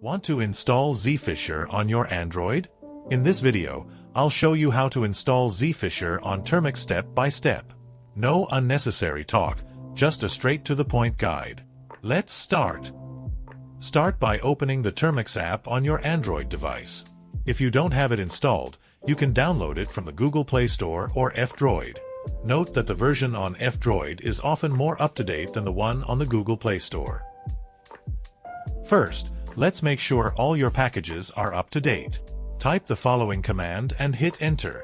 Want to install Zphisher on your Android? In this video, I'll show you how to install Zphisher on Termux step by step. No unnecessary talk, just a straight-to-the-point guide. Let's start. Start by opening the Termux app on your Android device. If you don't have it installed, you can download it from the Google Play Store or F-Droid. Note that the version on F-Droid is often more up-to-date than the one on the Google Play Store. First, let's make sure all your packages are up to date. Type the following command and hit enter.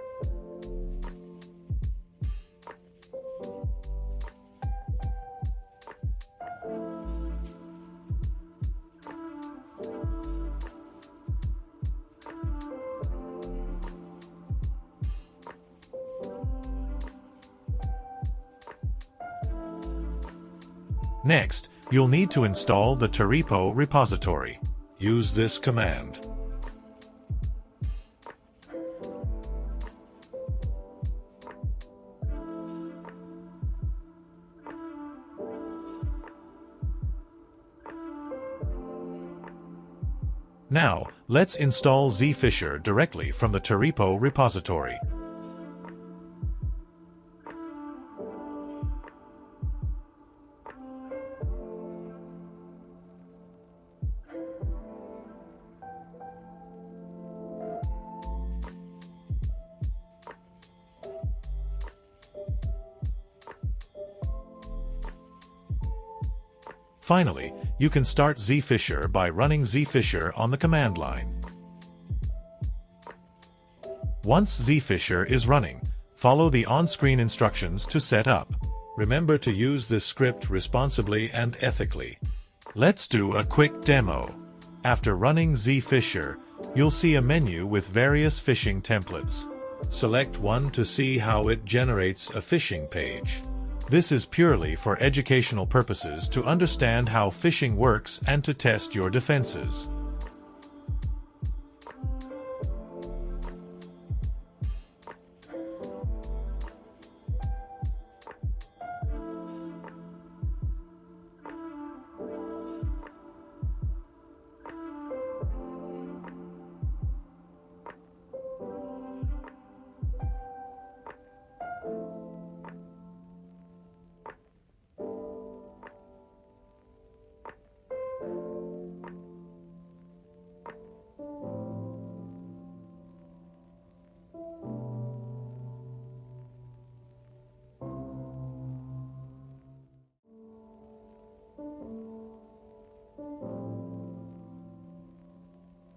Next, you'll need to install the Termux repository. Use this command. Now, let's install Zphisher directly from the Termux repository. Finally, you can start Zphisher by running Zphisher on the command line. Once Zphisher is running, follow the on-screen instructions to set up. Remember to use this script responsibly and ethically. Let's do a quick demo. After running Zphisher, you'll see a menu with various phishing templates. Select one to see how it generates a phishing page. This is purely for educational purposes to understand how phishing works and to test your defenses.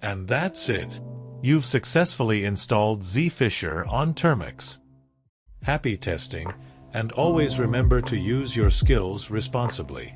And that's it. You've successfully installed Zphisher on Termux. Happy testing, and always remember to use your skills responsibly.